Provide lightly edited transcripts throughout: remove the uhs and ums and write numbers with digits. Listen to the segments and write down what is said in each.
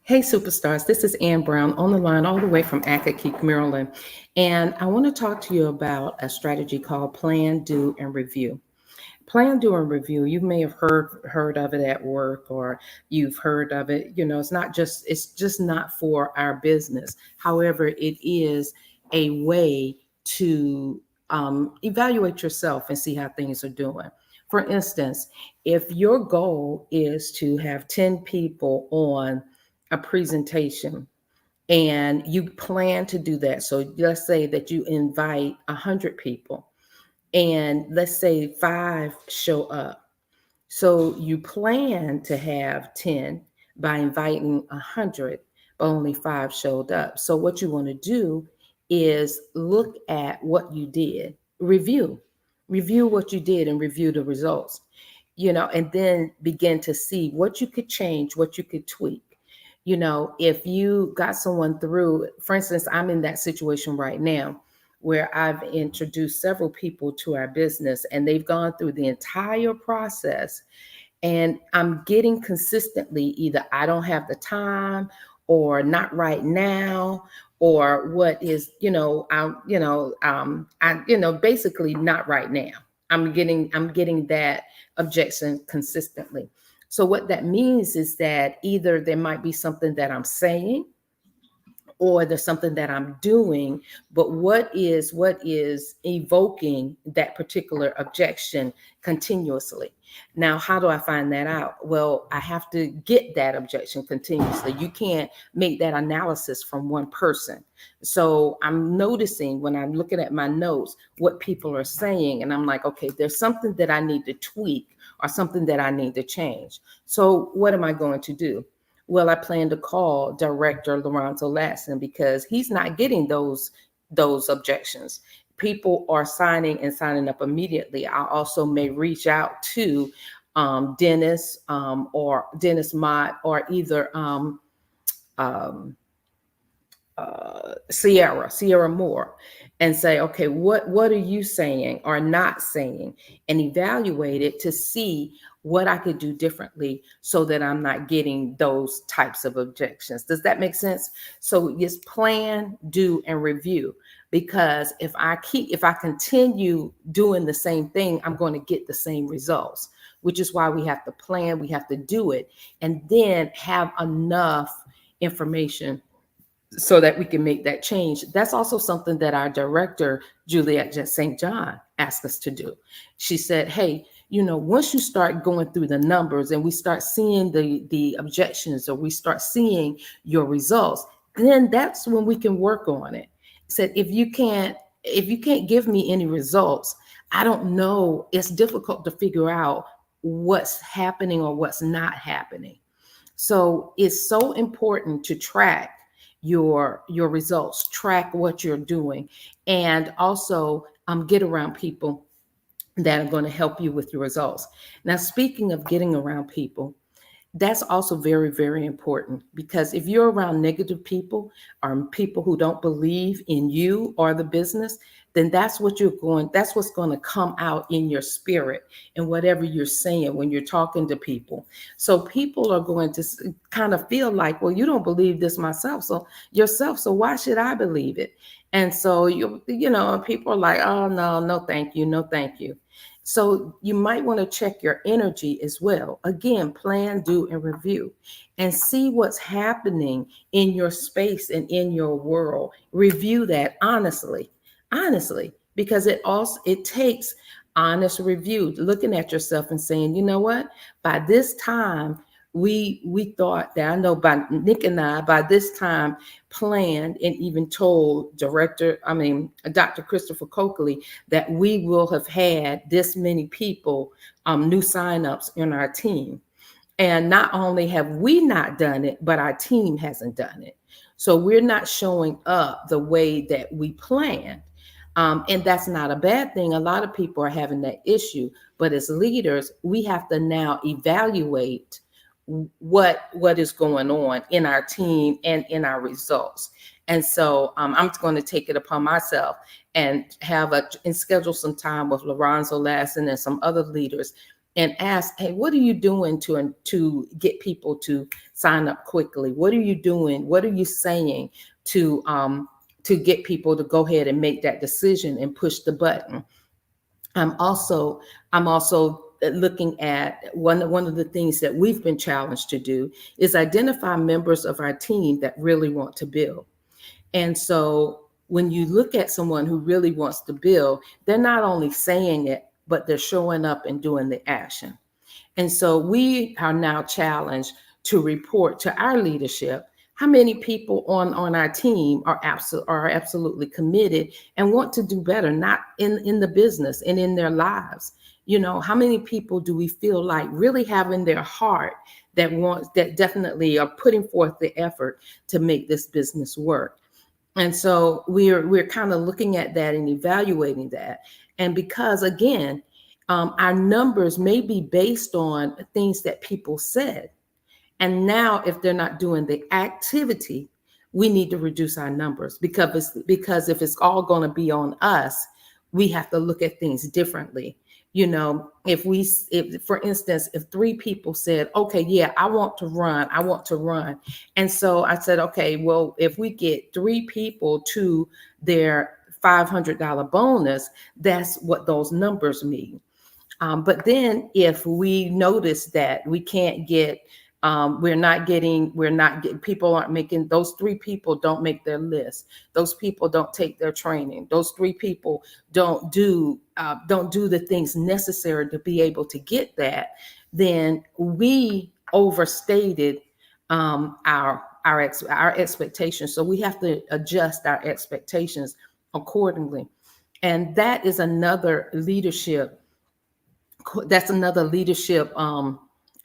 Hey, superstars. This is Ann Brown on the line all the way from Accokeek, Maryland. And I want to talk to you about a strategy called Plan, Do, and Review. Plan, Do, and Review. You may have heard of it at work, or you've heard of it. It's just not for our business. However, it is a way to evaluate yourself and see how things are doing. For instance, if your goal is to have 10 people on a presentation and you plan to do that, so let's say that you invite 100 people and let's say five show up, so you plan to have 10 by inviting 100, but only five showed up. So what you want to do is look at what you did, review what you did and review the results, and then begin to see what you could change, what you could tweak. If you got someone through, for instance, I'm in that situation right now where I've introduced several people to our business and they've gone through the entire process, and I'm getting consistently either I don't have the time or not right now, or what is, basically not right now. I'm getting that objection consistently. So what that means is that either there might be something that I'm saying or there's something that I'm doing, but what is evoking that particular objection continuously? Now, how do I find that out? Well, I have to get that objection continuously. You can't make that analysis from one person. So I'm noticing when I'm looking at my notes what people are saying, and I'm like, okay, there's something that I need to tweak or something that I need to change. So what am I going to do? Well, I plan to call Director Lorenzo Lasson because he's not getting those objections. People are signing up immediately. I also may reach out to Dennis or Dennis Mott or either um, Sierra Moore, and say, okay, what are you saying or not saying, and evaluate it to see what I could do differently so that I'm not getting those types of objections. Does that make sense? So yes, plan, do, and review. Because if I continue doing the same thing, I'm going to get the same results, which is why we have to plan, we have to do it, and then have enough information so that we can make that change. That's also something that our director, Juliet St. John, asked us to do. She said, hey, once you start going through the numbers and we start seeing the objections, or we start seeing your results, then that's when we can work on it. Said, if you can't give me any results, I don't know. It's difficult to figure out what's happening or what's not happening. So it's so important to track your results, track what you're doing, and also get around people that are going to help you with your results. Now, speaking of getting around people, that's also very, very important, because if you're around negative people or people who don't believe in you or the business, then that's what's going to come out in your spirit and whatever you're saying when you're talking to people. So people are going to kind of feel like, well, you don't believe this yourself, so why should I believe it? And so people are like, oh, no, no, thank you, no, thank you. So you might want to check your energy as well. Again, plan, do, and review, and see what's happening in your space and in your world. Review that honestly, because it takes honest review, looking at yourself and saying, you know what, by this time we thought that, I know by Nick and I by this time planned and even told Dr. Christopher Coakley that we will have had this many people, new signups in our team. And not only have we not done it, but our team hasn't done it. So we're not showing up the way that we planned. And that's not a bad thing. A lot of people are having that issue. But as leaders, we have to now evaluate what is going on in our team and in our results. And so I'm going to take it upon myself and schedule some time with Lorenzo Lasson and some other leaders and ask, hey, what are you doing to get people to sign up quickly? What are you doing? What are you saying to get people to go ahead and make that decision and push the button? I'm also I'm also looking at one of the things that we've been challenged to do is identify members of our team that really want to build. And so when you look at someone who really wants to build, they're not only saying it, but they're showing up and doing the action. And so we are now challenged to report to our leadership how many people on our team are absolutely committed and want to do better, not in the business and in their lives. You know, how many people do we feel like really have in their heart that definitely are putting forth the effort to make this business work? And so we're kind of looking at that and evaluating that. And because again, our numbers may be based on things that people said. And now if they're not doing the activity, we need to reduce our numbers because if it's all going to be on us, we have to look at things differently. You know, if for instance, if three people said, okay, yeah, I want to run. And so I said, okay, well, if we get three people to their $500 bonus, that's what those numbers mean. But then if we notice that we can't get, we're not getting, people aren't making, those three people don't make their list. Those people don't take their training. Those three people don't do the things necessary to be able to get that. Then we overstated our expectations. So we have to adjust our expectations accordingly. And that is another leadership that's another leadership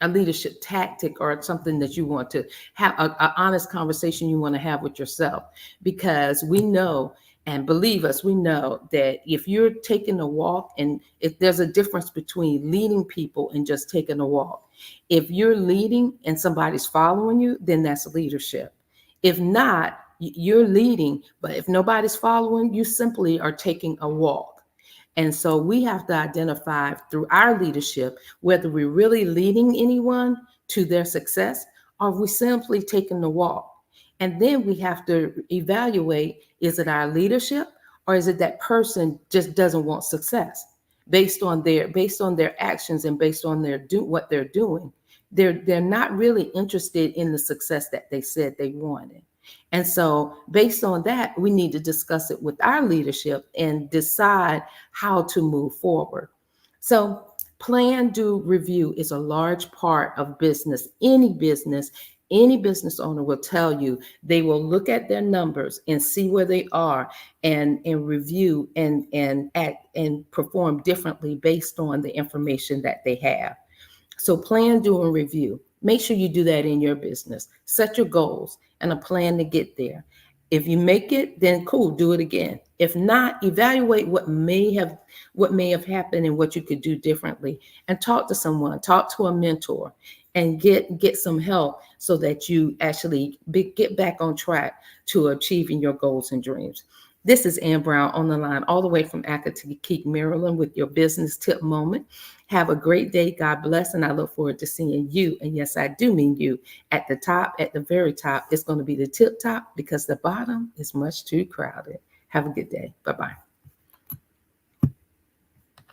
a leadership tactic or something that you want to have a honest conversation you want to have with yourself, because we know, and believe us, we know that if you're taking a walk, and if there's a difference between leading people and just taking a walk. If you're leading and somebody's following you, then that's leadership. If not, you're leading, but if nobody's following, you simply are taking a walk. And so we have to identify through our leadership whether we're really leading anyone to their success or we simply taking the walk. And then we have to evaluate, is it our leadership or is it that person just doesn't want success based on their actions and based on what they're doing. They're not really interested in the success that they said they wanted. And so, based on that, we need to discuss it with our leadership and decide how to move forward. So, plan, do, review is a large part of business. Any business owner will tell you they will look at their numbers and see where they are and review and act and perform differently based on the information that they have. So plan, do, and review. Make sure you do that in your business. Set your goals and a plan to get there. If you make it, then cool, do it again. If not, evaluate what may have happened and what you could do differently, and talk to someone, talk to a mentor, and get some help so that you actually get back on track to achieving your goals and dreams. This is Ann Brown on the line, all the way from Accokeek, Maryland, with your business tip moment. Have a great day. God bless. And I look forward to seeing you. And yes, I do mean you at the top, at the very top. It's going to be the tip top because the bottom is much too crowded. Have a good day. Bye-bye.